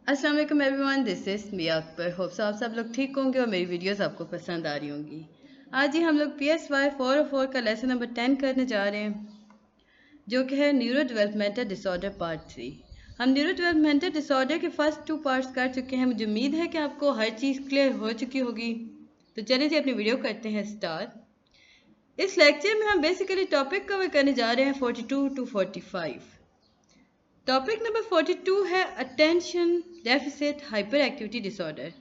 अस्सलाम वालेकुम everyone, this is me Akbar. Hopes आप सब लोग ठीक होंगे और मेरी वीडियोस आपको पसंद आ रही होंगी। आज ही हम लोग PSY 404 का लेसन नंबर 10 करने जा रहे हैं, जो कि है न्यूरो डेवलपमेंटल डिसऑर्डर पार्ट 3। हम न्यूरो डेवलपमेंटल डिसऑर्डर के फर्स्ट 2 पार्ट्स कर चुके हैं। मुझे उम्मीद है कि आपको हर चीज़ क्लियर हो चुकी होगी। तो चलिए जी अपनी वीडियो करते हैं स्टार्ट। इस लेक्चर में हम बेसिकली टॉपिक कवर करने जा रहे हैं 42 टू 45। टॉपिक नंबर 42 है attention deficit hyper activity disorder.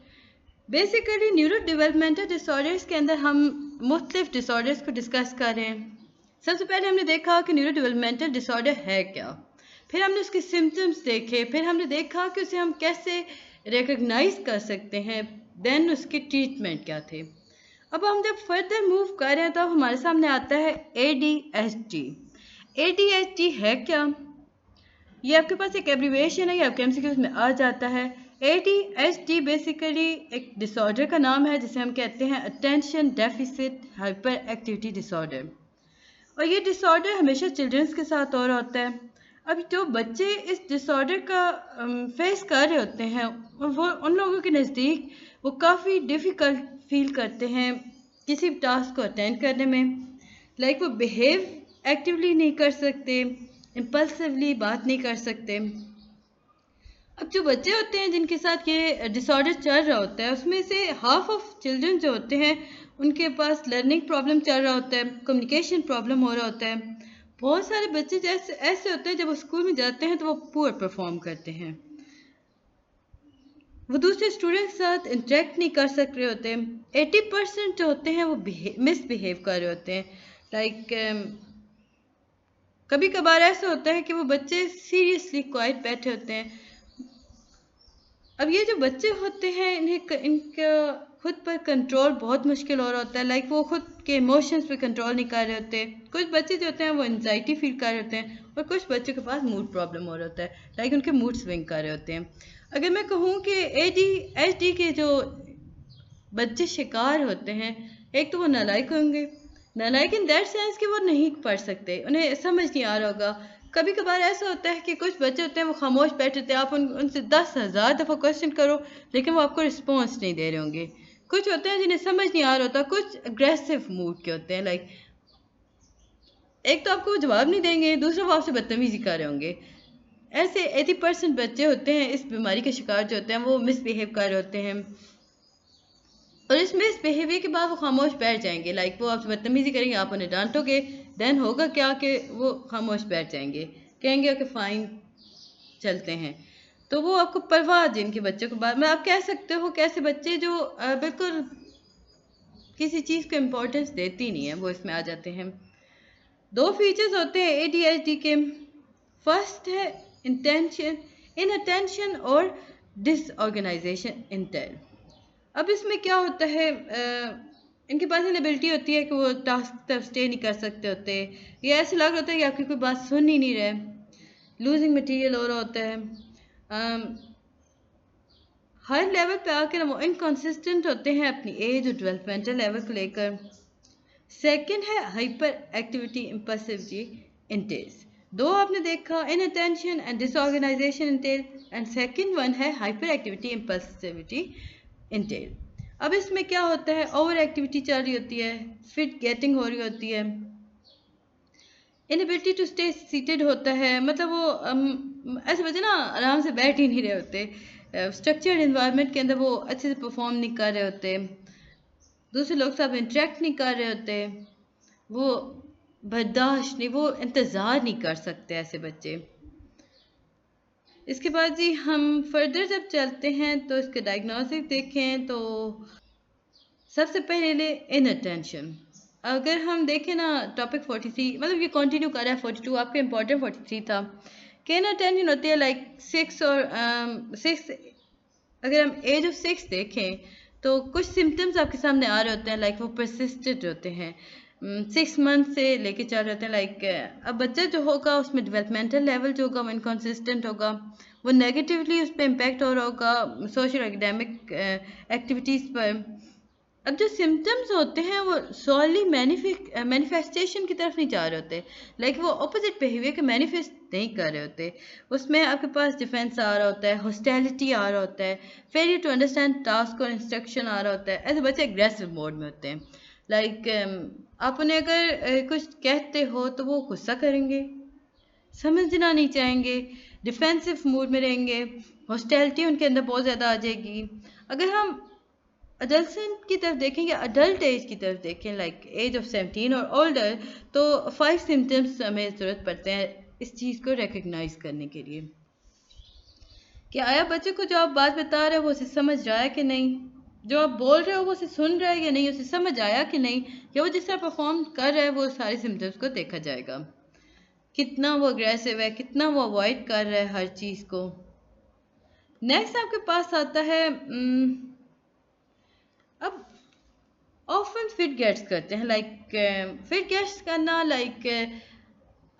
Basically neuro developmental disorders के अंदर हम मुख्तलिफ डिसऑर्डर्स को डिस्कस कर रहे हैं। सबसे पहले हमने देखा कि न्यूरो डेवलपमेंटल डिसऑर्डर है क्या, फिर हमने उसके सिम्टम्स देखे, फिर हमने देखा कि उसे हम कैसे रिकग्नाइज कर सकते हैं, देन उसके ट्रीटमेंट क्या थे। अब हम जब फर्दर मूव कर रहे हैं तो हमारे सामने आता है ADHD। ADHD है क्या, ये आपके पास एक एब्रीविएशन है, ये आपके MCQs में आ जाता है। ADHD बेसिकली एक डिसऑर्डर का नाम है जिसे हम कहते हैं attention deficit hyper activity disorder, और ये डिसऑर्डर हमेशा चिल्ड्रंस के साथ और होता है। अब जो बच्चे इस डिसऑर्डर का फेस कर रहे होते हैं, वो उन लोगों के नज़दीक वो काफ़ी डिफ़िकल्ट फील करते हैं किसी टास्क को अटेंड करने में। लाइक वो बिहेव एक्टिवली नहीं कर सकते, इम्पल्सिवली बात नहीं कर सकते। अब जो बच्चे होते हैं जिनके साथ ये डिसऑर्डर चल रहा होता है, उसमें से हाफ ऑफ चिल्ड्रन जो होते हैं उनके पास लर्निंग प्रॉब्लम चल रहा होता है, कम्युनिकेशन प्रॉब्लम हो रहा होता है। बहुत सारे बच्चे जैसे ऐसे होते हैं जब वो स्कूल में जाते हैं तो वो पुअर परफॉर्म करते हैं, वो दूसरे स्टूडेंट के साथ इंटरेक्ट नहीं कर सक रहे होते। 80% जो होते हैं वो मिसबिहेव कर रहे होते हैं। लाइक कभी कभार ऐसा होता है कि वो बच्चे सीरियसली क्वाइट बैठे होते हैं। अब ये जो बच्चे होते हैं इनका खुद पर कंट्रोल बहुत मुश्किल हो रहा होता है। लाइक वो खुद के इमोशंस पे कंट्रोल नहीं कर रहे होते। कुछ बच्चे जो होते हैं वो एंजाइटी फील कर रहे होते हैं, और कुछ बच्चों के पास मूड प्रॉब्लम हो रहा होता है, लाइक उनके मूड स्विंग कर रहे होते हैं। अगर मैं कहूँ कि ADHD के जो बच्चे शिकार होते हैं, एक तो वो नालायक होंगे। नालायक इन दैट सेंस कि वो नहीं पढ़ सकते, उन्हें समझ नहीं आ रहा होगा। कभी कभार ऐसा होता है कि कुछ बच्चे होते हैं वो खामोश बैठे होते हैं, आप उनसे 10,000 दफ़ा क्वेश्चन करो लेकिन वो आपको रिस्पॉन्स नहीं दे रहे होंगे। कुछ होते हैं जिन्हें समझ नहीं आ रहा होता, कुछ अग्रेसिव मूड के होते हैं। लाइक एक तो आपको जवाब नहीं देंगे, दूसरा वो आपसे बदतमीजी कर रहे होंगे। ऐसे 80% बच्चे होते हैं इस बीमारी के शिकार जो होते हैं, वो मिसबिहेव कर रहे होते हैं, और इस मिसबिहेवियर के बाद वो खामोश बैठ जाएंगे। लाइक वो आपसे बदतमीजी करेंगे, आप उन्हें डांटोगे, देन होगा क्या कि वो खामोश बैठ जाएंगे, कहेंगे कि फ़ाइन चलते हैं। तो वो आपको परवाह जिनके बच्चों के बाद में आप कह सकते हो कैसे बच्चे जो बिल्कुल किसी चीज़ को इम्पोर्टेंस देती नहीं है, वो इसमें आ जाते हैं। 2 फीचर्स होते हैं ADHD के। फर्स्ट है इंटेंशन इनअटेंशन और डिसऑर्गेनाइजेशन इंटेल। अब इसमें क्या होता है, इनके पास इनएबिलिटी होती है कि वो टास्क तक स्टे नहीं कर सकते होते, या ऐसे लग रहा होता है कि आपकी कोई बात सुन ही नहीं रहे, लूजिंग मटेरियल हो रहा होता है। हर लेवल पे आकर वो इनकन्सिस्टेंट होते हैं अपनी एज और डेवलपमेंटल लेवल को लेकर। सेकंड है हाइपर एक्टिविटी इम्पल्सिविटी इंटेल्स। दो आपने देखा, इनअटेंशन एंड डिसऑर्गेनाइजेशन इंटेल, एंड सेकंड वन है हाइपर एक्टिविटी इम्पल्सिविटी इंटेल। अब इसमें क्या होता है, ओवर एक्टिविटी चल रही होती है, फिट गेटिंग हो रही होती है, इनएबिलिटी टू स्टे सीटेड होता है, मतलब वो ऐसे बच्चे ना आराम से बैठ ही नहीं रहे होते, स्ट्रक्चर्ड इन्वायरमेंट के अंदर वो अच्छे से परफॉर्म नहीं कर रहे होते, दूसरे लोग साथ इंटरेक्ट नहीं कर रहे होते, वो बर्दाश्त नहीं, वो इंतज़ार नहीं कर सकते ऐसे बच्चे। इसके बाद जी हम फर्दर जब चलते हैं तो इसके डायग्नोसिस देखें तो सबसे पहले इनअटेंशन। अगर हम देखें ना टॉपिक 43, मतलब ये कंटिन्यू कर रहा है 42, आपका इम्पोर्टेंट 43 था कि इनअटेंशन होती है लाइक 6 और 6। अगर हम एज ऑफ 6 देखें तो कुछ सिम्टम्स आपके सामने आ रहे होते हैं, लाइक वो परसिस्टेंट होते हैं, 6 मंथ से लेके चल रहे होते हैं। लाइक अब बच्चा जो होगा उसमें डेवलपमेंटल लेवल जो होगा वो इनकन्सिस्टेंट होगा, वो नेगेटिवली उस पर इम्पेक्ट हो रहा होगा सोशल एकेडमिक एक्टिविटीज़ पर। अब जो सिम्टम्स होते हैं वो सॉली मैनिफेस्टेशन की तरफ नहीं जा रहे होते, लाइक वो ऑपोजिट बिहेवियर के मैनिफेस्ट नहीं कर रहे होते। उसमें आपके पास डिफेंस आ रहा होता है, हॉस्टैलिटी आ रहा होता है, फेलियर टू अंडरस्टैंड टास्क और इंस्ट्रक्शन आ रहा होता है। ऐसे बच्चे एग्रेसिव मोड में होते हैं। लाइक आप उन्हें अगर कुछ कहते हो तो वो गुस्सा करेंगे, समझना नहीं चाहेंगे, डिफेंसिव मूड में रहेंगे, हॉस्टैलिटी उनके अंदर बहुत ज़्यादा आ जाएगी। अगर हम अडल्ट की तरफ देखें या अडल्ट एज की तरफ देखें, लाइक एज ऑफ 17 और ओल्डर, तो 5 सिम्टम्स हमें ज़रूरत पड़ते हैं इस चीज़ को रिकग्नाइज करने के लिए कि आया बच्चे को जो आप बात बता रहे हो वो उसे समझ रहा है कि नहीं, जो आप बोल रहे हो वो उसे सुन रहा है या नहीं, उसे समझ आया कि नहीं, या वो जिस तरह परफॉर्म कर रहा है वो सारे सिम्टम्स को देखा जाएगा। कितना वो अग्रेसिव है, कितना वो अवॉइड कर रहा है हर चीज़ को। नेक्स्ट आपके पास आता है अब ऑफन फिट गेट्स करते हैं, लाइक फिट गेट्स करना, लाइक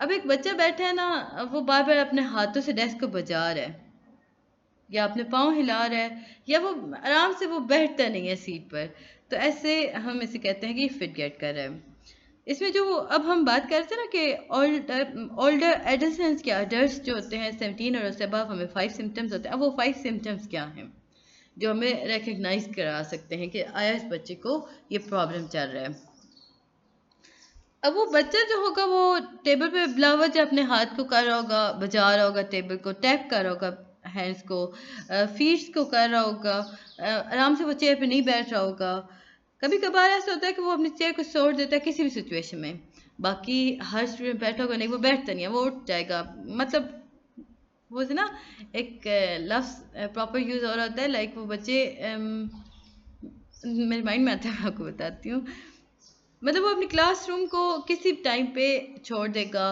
अब एक बच्चा बैठा है ना, वो बार बार अपने हाथों से डेस्क को बजा रहा है या अपने पाँव हिला रहा है, या वो आराम से वो बैठता नहीं है सीट पर, तो ऐसे हम इसे कहते हैं कि फिट गेट कर रहा है। इसमें जो अब हम बात करते हैं ना कि ओल्डर एडल्ट के अडल्ट जो होते हैं 17 और उससे अबव, हमें 5 सिम्टम्स होते हैं। अब वो 5 सिम्टम्स क्या हैं जो हमें रिकग्नाइज करा सकते हैं कि आया इस बच्चे को ये प्रॉब्लम चल रहा है। अब वो बच्चा जो होगा वो टेबल पे बिलावज अपने हाथ को कर रहा होगा, बजा रहा होगा, टेबल को टैप कर रहा होगा, हैंड्स को, फीट्स को कर रहा होगा, आराम से वो चेयर पे नहीं बैठ रहा होगा। कभी कभार ऐसा होता है कि वो अपनी चेयर को छोड़ देता है किसी भी सिचुएशन में, बाकी हर स्टूडेंट बैठा होगा नहीं, वो बैठता नहीं है, वो उठ जाएगा। मतलब वो से ना एक लफ्ज़ प्रॉपर यूज़ हो रहा होता है, लाइक वो बच्चे मेरे माइंड में आता है, मैं आपको बताती हूँ। मतलब वो अपनी क्लासरूम को किसी टाइम पे छोड़ देगा,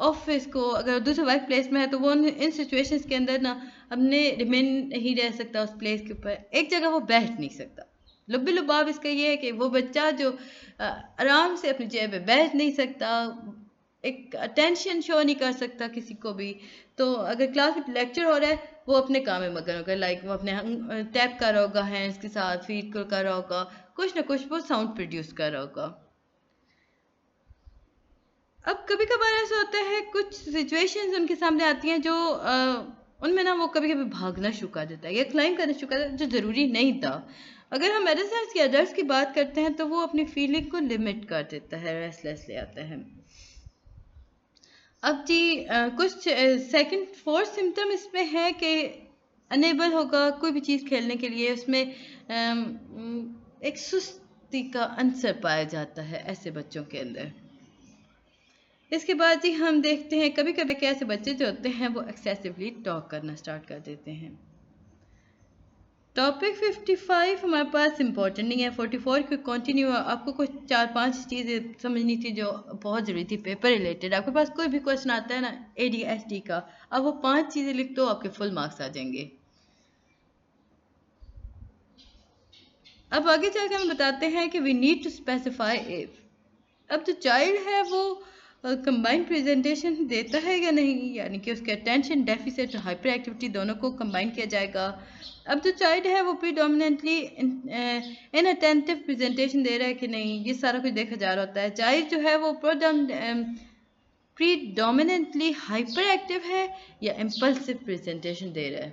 ऑफिस को, अगर दूसरे वर्क प्लेस में है तो वो इन सिचुएशंस के अंदर ना अपने रिमेन नहीं रह सकता उस प्लेस के ऊपर, एक जगह वो बैठ नहीं सकता। लुब्बी लुबाब इसका ये है कि वो बच्चा जो आराम से अपनी जगह पे बैठ नहीं सकता, एक अटेंशन शो नहीं कर सकता किसी को भी। तो अगर क्लास में लेक्चर हो रहा है वो अपने काम में मगन होगा, लाइक वो अपने टैप कर रहा होगा हैंड्स के साथ, फीट को कर रहा होगा, कुछ ना कुछ वो साउंड प्रोड्यूस कर रहा होगा। अब कभी कभार ऐसा होता है कुछ सिचुएशंस उनके सामने आती हैं जो उनमें ना वो कभी कभी भागना शुरू कर देता है या क्लाइम करना शुरू कर देता है, जो ज़रूरी नहीं था। अगर हम एडल्ट्स या अडल्ट्स की बात करते हैं तो वो अपनी फीलिंग को लिमिट कर देता है, रेस्टलेस ले आता है। अब जी कुछ सेकंड फोर्थ सिम्टम इसमें है कि अनेबल होगा कोई भी चीज़ खेलने के लिए, उसमें एक सुस्ती का अंसर पाया जाता है ऐसे बच्चों के अंदर। इसके बाद जी हम देखते हैं कभी कभी ऐसे बच्चे जो होते हैं वो एक्सेसिवली टॉक करना स्टार्ट कर देते हैं। टॉपिक 55 हमारे पास इम्पोर्टेंट नहीं है, 44 को कंटिन्यू। आपको कुछ 4-5 चीज़ें समझनी थी जो बहुत ज़रूरी थी पेपर रिलेटेड। आपके पास कोई भी क्वेश्चन आता है ना ADHD का, अब वो 5 चीज़ें लिख दो, आपके फुल मार्क्स आ जाएंगे। अब आगे चलकर हम बताते हैं कि we need to specify if. अब जो चाइल्ड है वो कंबाइंड प्रेजेंटेशन देता है या नहीं, यानी कि उसके अटेंशन डेफिसिट और हाइपर एक्टिविटी दोनों को कंबाइन किया जाएगा। अब जो चाइल्ड है वो प्रीडोमिनेंटली इनअटेंटिव प्रेजेंटेशन दे रहा है कि नहीं, ये सारा कुछ देखा जा रहा होता है। चाइल्ड जो है वो प्रीडोमिनेंटली हाइपर एक्टिव है या इम्पल्सिव प्रेजेंटेशन दे रहा है,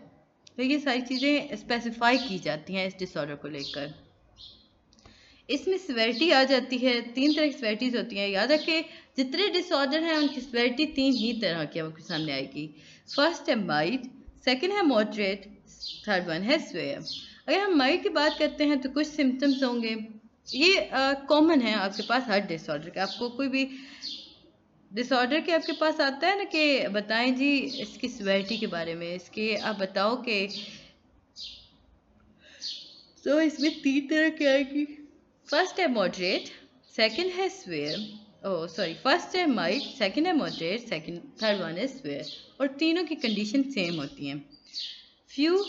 तो ये सारी चीज़ें स्पेसिफाई की जाती हैं इस डिसऑर्डर को लेकर। इसमें सिवेरिटी आ जाती है, 3 तरह की सिवेरिटीज़ होती हैं। याद रखें जितने डिसऑर्डर हैं उनकी सिवेरिटी 3 ही तरह की आपके सामने आएगी। फर्स्ट है माइल्ड, सेकंड है मॉडरेट, थर्ड वन है स्वेयर। अगर हम माइल्ड की बात करते हैं तो कुछ सिम्टम्स होंगे, ये कॉमन है आपके पास हर डिसऑर्डर के। आपको कोई भी डिसऑर्डर के आपके पास आता है ना कि बताएं जी इसकी सिवेरिटी के बारे में, इसके आप बताओ कि, तो इसमें 3 तरह की आएगी। फर्स्ट है मॉडरेट, सेकंड है स्वेयर, फर्स्ट है माइल्ड, सेकंड है मॉडरेट, थर्ड वन है स्वेयर, और तीनों की कंडीशन सेम होती हैं। फ्यू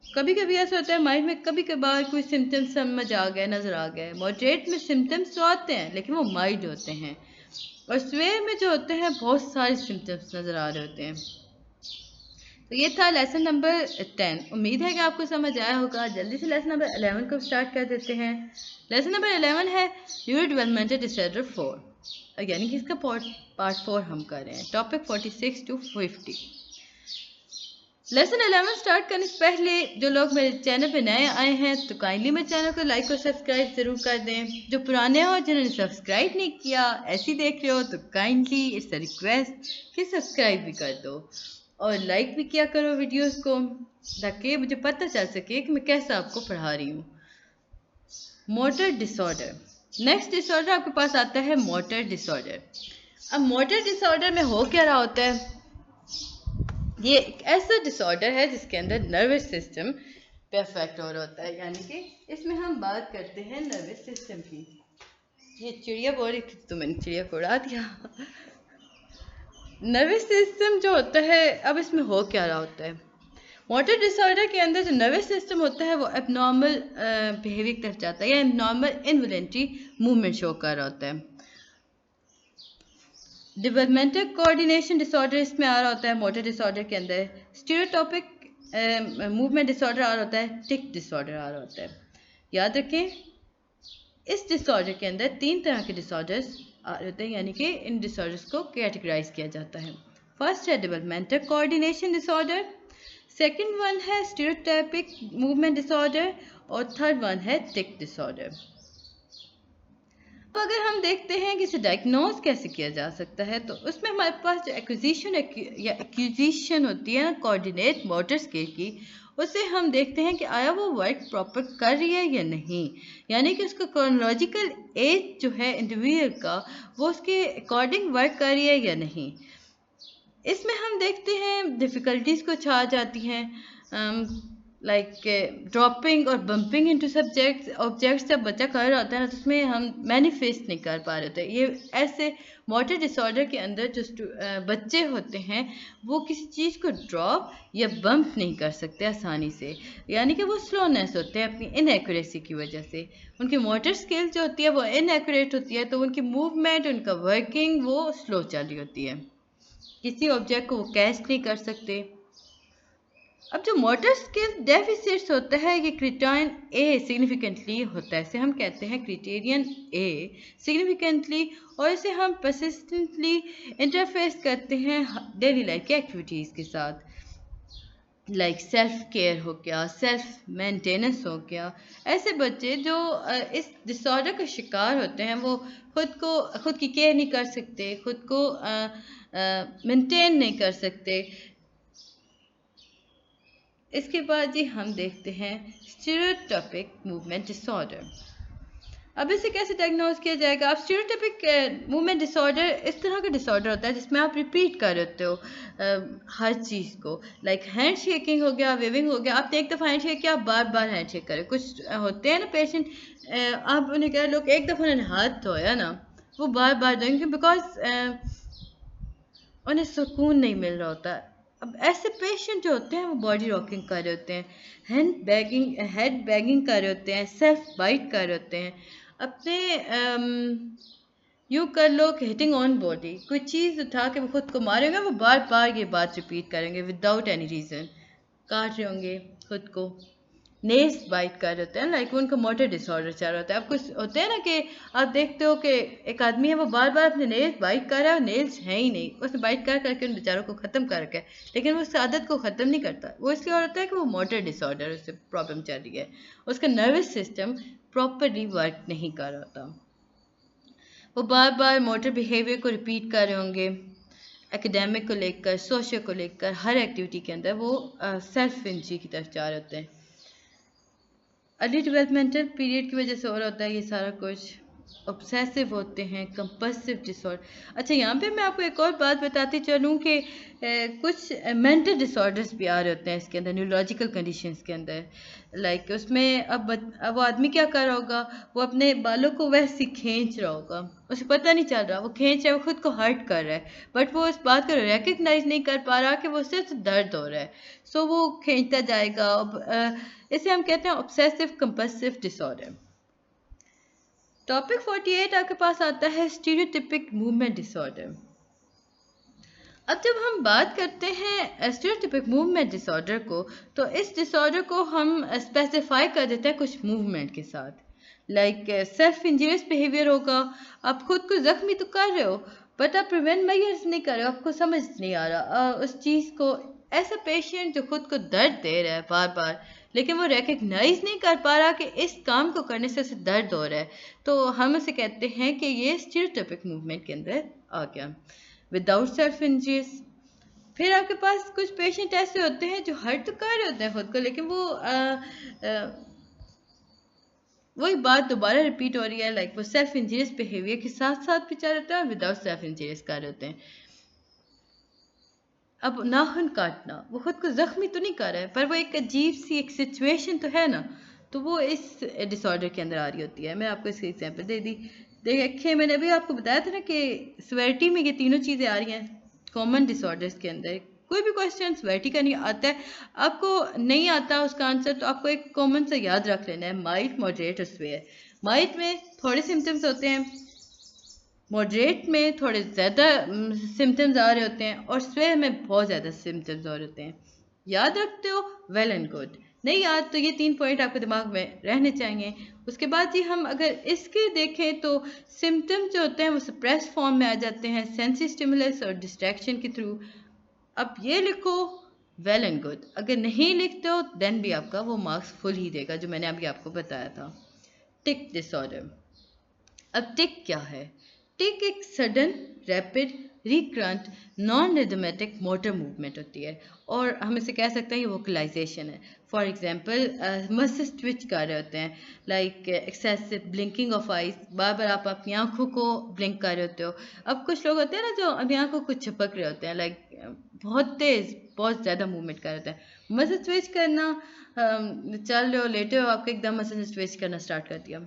कभी कभी ऐसा होता है माइल्ड में कभी कभार कोई सिम्टम्स समझ आ गए, नज़र आ गए। मॉडरेट में सिम्टम्स तो आते हैं लेकिन वो माइल्ड होते हैं, और स्वेयर में जो होते हैं बहुत सारे सिम्टम्स नज़र आ रहे होते हैं। तो ये था लेसन नंबर 10। उम्मीद है कि आपको समझ आया होगा। जल्दी से लेसन नंबर 11 को स्टार्ट कर देते हैं। लेसन नंबर 11 है न्यूरो डेवलपमेंटल डिसऑर्डर 4, यानी कि इसका पार्ट 4 हम कर रहे हैं। Topic 46 to 50। लेसन 11 स्टार्ट करने से पहले जो लोग मेरे चैनल पे नए आए हैं तो काइंडली मेरे चैनल को लाइक और सब्सक्राइब ज़रूर कर दें। जो पुराने हो जिन्होंने सब्सक्राइब नहीं किया, ऐसे ही देख रहे हो, तो काइंडली इट्स अ रिक्वेस्ट कि सब्सक्राइब भी कर दो और लाइक भी किया करो वीडियोस को, ताकि मुझे पता चल सके कि मैं कैसा आपको पढ़ा रही हूँ। मोटर डिसऑर्डर, नेक्स्ट डिसऑर्डर आपके पास आता है मोटर डिसऑर्डर। अब मोटर डिसऑर्डर में हो क्या रहा होता है, ये एक ऐसा डिसऑर्डर है जिसके अंदर नर्वस सिस्टम पे अफेक्ट हो रहा होता है, यानी कि इसमें हम बात करते हैं नर्वस सिस्टम की। ये चिड़िया बोल रही थी तो मैंने चिड़िया को उड़ा दिया। नर्वस सिस्टम जो होता है, अब इसमें हो क्या रहा होता है, मोटर डिसऑर्डर के अंदर जो नर्वस सिस्टम होता है वो एबनॉर्मल बिहेवियर की तरफ जाता है या एबनॉर्मल इनवॉलंटरी मूवमेंट शो कर रहा होता है। डेवलपमेंटल कोऑर्डिनेशन डिसऑर्डर इसमें आ रहा होता है मोटर डिसऑर्डर के अंदर। स्टीरियोटाइपिक मूवमेंट डिसऑर्डर आ रहा होता है। टिक डिसऑर्डर आ रहा होता है। याद रखें, इस डिसऑर्डर के अंदर 3 तरह के डिसऑर्डर्स आ रहे होते हैं, यानी कि इन डिसऑर्डर्स को कैटेगराइज किया जाता है। फर्स्ट है developmental coordination disorder, second one है स्टीरियोटाइपिक मूवमेंट डिसऑर्डर और थर्ड वन है टिक डिसऑर्डर। अब अगर हम देखते हैं कि इसे डायग्नोज कैसे किया जा सकता है, तो उसमें हमारे पास जो एक्विजिशन होती है ना कोऑर्डिनेट मोटर स्किल की, उसे हम देखते हैं कि आया वो वर्क प्रॉपर कर रही है या नहीं, यानी कि उसका क्रोनोलॉजिकल एज जो है इंडिविजुअल का वो उसके अकॉर्डिंग वर्क कर रही है या नहीं। इसमें हम देखते हैं डिफ़िकल्टीज़ कुछ आ जाती हैं, लाइक ड्रॉपिंग और बम्पिंग इनटू सब्जेक्ट्स ऑब्जेक्ट्स जब बच्चा कर रहा होता है ना, तो उसमें हम मैनिफेस्ट नहीं कर पा रहे होते। ये ऐसे मोटर डिसऑर्डर के अंदर जो बच्चे होते हैं वो किसी चीज़ को ड्रॉप या बम्प नहीं कर सकते आसानी से, यानी कि वो स्लोनेस होते हैं अपनी इनएक्यूरेसी की वजह से। उनकी मोटर स्किल जो होती है वो इनएक्यूरेट होती है, तो उनकी मूवमेंट, उनका वर्किंग वो स्लो चल रही होती है, किसी ऑब्जेक्ट को वो कैच नहीं कर सकते। अब जो मोटर स्किल डेफिसिट्स होता है ये क्रिटेरियन ए सिग्निफिकेंटली होता है, इसे हम कहते हैं क्रिटेरियन ए सिग्निफिकेंटली, और इसे हम परसिस्टेंटली इंटरफेस करते हैं डेली लाइफ की एक्टिविटीज़ के साथ, लाइक सेल्फ केयर हो गया, सेल्फ मेंटेनेंस हो गया। ऐसे बच्चे जो इस डिसऑर्डर का शिकार होते हैं वो खुद की केयर नहीं कर सकते, खुद को मेंटेन नहीं कर सकते। इसके बाद जी हम देखते हैं स्टीरियोटाइपिक मूवमेंट डिसऑर्डर। अब इसे कैसे डायग्नोज किया जाएगा। अब स्टीरियोटाइपिक मूवमेंट डिसऑर्डर इस तरह का डिसऑर्डर होता है जिसमें आप रिपीट कर रहे हो हर चीज़ को, लाइक हैंड शेकिंग हो गया, वेविंग हो गया। आपने एक दफ़ा हैंड शेक किया, आप बार बार हैंड शेक करें। कुछ होते हैं ना पेशेंट, आप उन्हें कह लोग एक दफ़ा उन्होंने हाथ धोया ना, वो बार बार धोएंगे बिकॉज उन्हें सुकून नहीं मिल रहा होता। अब ऐसे पेशेंट जो होते हैं वो बॉडी रॉकिंग कर रहे होते हैं, हेड बैगिंग कर रहे होते हैं, सेल्फ बाइट कर रहे होते हैं, अपने यूँ कर लो कि हिटिंग ऑन बॉडी, कोई चीज़ उठा के वो खुद को मारेंगे, वो बार बार ये बात रिपीट करेंगे विदाउट एनी रीज़न, काट रहे होंगे खुद को, नेल्स बाइट कर रहे होते हैं, लाइक उनका मोटर डिसऑर्डर चल रहा होता है। अब कुछ होते हैं ना कि आप देखते हो कि एक आदमी है वो बार बार अपने नेल्स बाइट कर रहा है, नेल्स है ही नहीं, उसने बाइट कर करके उन बेचारों को ख़त्म कर रखा है, लेकिन वो उस आदत को ख़त्म नहीं करता। वो इसलिए हो रहा है कि वो मोटर डिसऑर्डर, उससे प्रॉब्लम चल रही है, उसका नर्वस सिस्टम प्रॉपरली वर्क नहीं कर रहा होता। वो बार बार मोटर बिहेवियर को रिपीट कर रहे होंगे, एकेडमिक को लेकर, सोशल को लेकर, हर एक्टिविटी के अंदर वो सेल्फ इंजरी की तरफ जा रहे होते हैं। अर्ली डेवलपमेंटल पीरियड की वजह से हो रहा होता है ये सारा कुछ। ऑब्सेसिव होते हैं, कंपल्सिव डिसऑर्डर। अच्छा, यहाँ पे मैं आपको एक और बात बताती चलूँ कि कुछ मेंटल डिसऑर्डर्स भी आ रहे होते हैं इसके अंदर, न्यूरोलॉजिकल कंडीशंस के अंदर, लाइक उसमें अब वो आदमी क्या कर रहा होगा, वो अपने बालों को वैसे ही खींच रहा होगा, उसे पता नहीं चल रहा वो खींच रहा है, वो खुद को हर्ट कर रहा है, बट वो इस बात को रिकग्नाइज नहीं कर पा रहा कि वो सिर्फ दर्द हो रहा है, सो वो खींचता जाएगा। इसे हम कहते हैं ऑब्सेसिव कंपल्सिव डिसऑर्डर। टॉपिक 48 आपके पास आता है स्टीरियोटाइपिक मूवमेंट डिसऑर्डर। अब जब हम बात करते हैं स्टीरियोटाइपिक मूवमेंट डिसऑर्डर को, तो इस डिसऑर्डर को हम स्पेसिफाई कर देते हैं कुछ मूवमेंट के साथ। लाइक सेल्फ इंजरियस बिहेवियर होगा, आप खुद को जख्मी तो कर रहे हो बट आप प्रिवेंट मेजर्स नहीं कर रहे हो, आपको समझ नहीं आ रहा उस चीज़ को। ऐसा पेशेंट जो खुद को दर्द दे रहा है बार बार, लेकिन वो रिकग्नाइज नहीं कर पा रहा कि इस काम को करने से उसे दर्द हो रहा है, तो हम उसे कहते हैं कि ये स्टीरियोटाइपिक मूवमेंट के अंदर आ गया, विदाउट सेल्फ इंजरीज। फिर आपके पास कुछ पेशेंट ऐसे होते हैं जो हर्ट तो कर रहे होते हैं खुद को, लेकिन वो वही बात दोबारा रिपीट हो रही है। लाइक वो सेल्फ इंजरियस बिहेवियर के साथ साथ भी चल रहे होते हैं और विदाउट सेल्फ इंजरियस कर रहे होते हैं। अब नाखून काटना, वो खुद को जख्मी तो नहीं कर रहा है पर वो एक अजीब सी एक सिचुएशन तो है ना, तो वो इस डिसऑर्डर के अंदर आ रही होती है। मैं आपको इसकी एग्जांपल दे दी। देखिए मैंने अभी आपको बताया था ना कि सिवियरिटी में ये तीनों चीज़ें आ रही हैं कॉमन डिसऑर्डर्स के अंदर। कोई भी क्वेश्चन सिवियरिटी का नहीं आता है, आपको नहीं आता उसका आंसर, तो आपको एक कॉमन सा याद रख लेना है, माइल्ड, मॉडरेट और स्वेयर। माइल्ड में थोड़े सिम्टम्स होते हैं, मॉडरेट में थोड़े ज़्यादा सिम्टम्स आ रहे होते हैं और स्वेयर में बहुत ज़्यादा सिम्टम्स आ रहे होते हैं। याद रखते हो, वेल एंड गुड। नहीं याद तो ये 3 पॉइंट आपके दिमाग में रहने चाहिए। उसके बाद जी हम अगर इसके देखें तो सिम्टम्स जो होते हैं वो सप्रेस फॉर्म में आ जाते हैं सेंसरी स्टिमुलस और डिस्ट्रैक्शन के थ्रू। अब ये लिखो वेल एंड गुड, अगर नहीं लिखते हो देन भी आपका वो मार्क्स फुल ही देगा, जो मैंने अभी आपको बताया था। Tic disorder. अब टिक क्या है? टिक एक sudden, rapid, recurrent, non rhythmic motor movement होती है और हम इसे कह सकते हैं ये वोकलाइजेशन है। फॉर एग्जांपल मसल ट्विच कर रहे होते हैं, like excessive blinking of eyes, बार बार आप अपनी आंखों को ब्लिंक कर रहे होते हो। अब कुछ लोग होते हैं ना जो अपनी आंखों को झपक रहे होते हैं, लाइक बहुत तेज, बहुत ज़्यादा मूवमेंट कर रहे होते हैं। मसल ट्विच करना, चल रहे हो, लेटे हो, आपको एकदम मसल ट्विच करना स्टार्ट कर दिया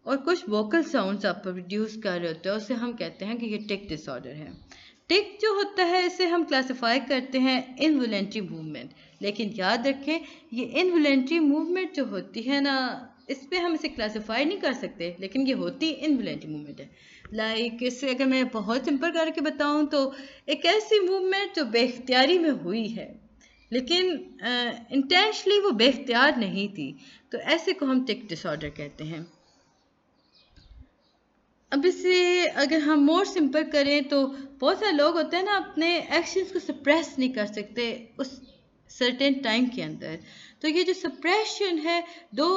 और कुछ वोकल साउंड्स आप प्रोड्यूस कर रहे होते हैं, उससे हम कहते हैं कि ये टिक डिसऑर्डर है। टिक जो होता है इसे हम क्लासिफाई करते हैं इनवॉलेंट्री मूवमेंट, लेकिन याद रखें ये इनवॉलेंट्री मूवमेंट जो होती है ना, इस पर हम इसे क्लासिफाई नहीं कर सकते, लेकिन ये होती इनवॉलेंट्री मूवमेंट है। लाइक इससे अगर मैं बहुत सिंपल करके बताऊं तो एक ऐसी मूवमेंट जो बेख्तियारी में हुई है, लेकिन इंटेंशनली वो बेख्तियार नहीं थी, तो ऐसे को हम टिक डिसऑर्डर कहते हैं। अब इसे अगर हम मोर सिंपल करें तो बहुत सारे लोग होते हैं ना अपने एक्शंस को सप्रेस नहीं कर सकते उस सर्टेन टाइम के अंदर, तो ये जो सप्रेशन है दो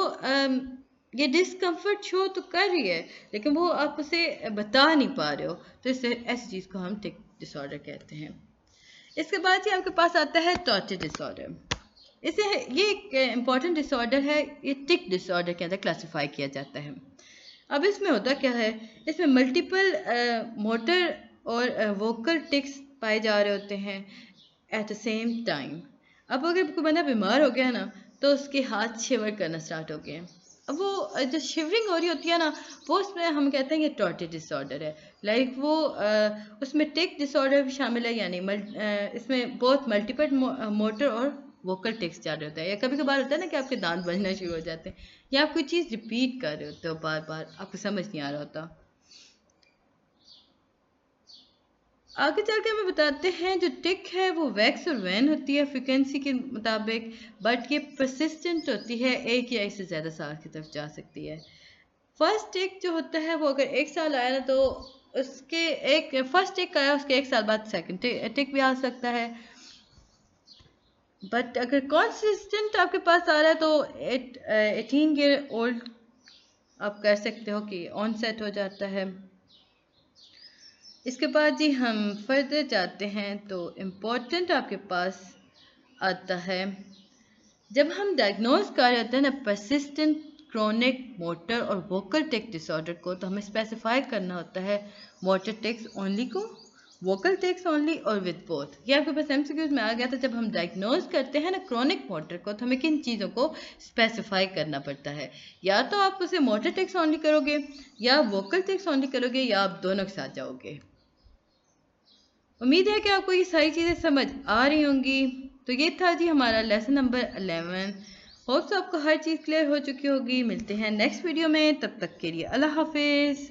ये डिस्कम्फर्ट शो तो कर रही है लेकिन वो आप उसे बता नहीं पा रहे हो, तो इससे ऐसी चीज़ को हम टिक डिसऑर्डर कहते हैं। इसके बाद ही आपके पास आता है टॉर्चर डिसऑर्डर। इसे ये एक इम्पॉर्टेंट डिसऑर्डर है, ये टिक डिसऑर्डर के अंदर क्लासीफाई किया जाता है। अब इसमें होता क्या है, इसमें मल्टीपल मोटर और वोकल टिक्स पाए जा रहे होते हैं एट द सेम टाइम। अब अगर कोई बंदा बीमार हो गया ना तो उसके हाथ शिवर करना स्टार्ट हो गए हैं। अब वो जो शिवरिंग हो रही होती है ना, वो उसमें हम कहते हैं कि टॉर्चर डिसऑर्डर है। लाइक वो उसमें टिक डिसऑर्डर भी शामिल है, यानी इसमें बहुत मल्टीपल मोटर और वोकल टिक्स जा रहे होते हैं, या कभी कभार होता है ना कि आपके दांत बजना शुरू हो जाते हैं या आप कोई चीज़ रिपीट कर रहे होते हो बार बार, आपको समझ नहीं आ रहा होता। आगे चल के हमें बताते हैं जो टिक है वो वैक्स और वैन होती है फ्रिक्वेंसी के मुताबिक, बट ये परसिस्टेंट होती है, एक या एक से ज़्यादा साल की तरफ जा सकती है। फर्स्ट टिक जो होता है वो अगर 1 साल आया ना तो उसके एक फर्स्ट टिक आया उसके 1 साल बाद सेकंड टिक भी आ सकता है, बट अगर कॉन्सिस्टेंट आपके पास आ रहा है तो 18 ईयर ओल्ड आप कर सकते हो कि ऑन सेट हो जाता है। इसके बाद जी हम फर्दर जाते हैं तो इम्पोर्टेंट आपके पास आता है जब हम डायग्नोज कर रहे होते हैं ना परसिस्टेंट क्रोनिक मोटर और वोकल टिक डिसऑर्डर को, तो हमें स्पेसिफाई करना होता है मोटर टिक्स ओनली को, वोकल टिक्स ओनली और विद बोथ। ये आपके पास एमसीक्यूज में आ गया था। जब हम डायग्नोज करते हैं ना क्रोनिक मोटर को तो हमें किन चीज़ों को स्पेसिफाई करना पड़ता है, या तो आप उसे मोटर टिक्स ओनली करोगे या वोकल टिक्स ओनली करोगे या आप दोनों के साथ जाओगे। उम्मीद है कि आपको ये सारी चीज़ें समझ आ रही होंगी। तो ये था जी हमारा लेसन नंबर 11। होप्स आपको हर चीज़ क्लियर हो चुकी होगी। मिलते हैं नेक्स्ट वीडियो में, तब तक के लिए अल्लाह हाफिज़।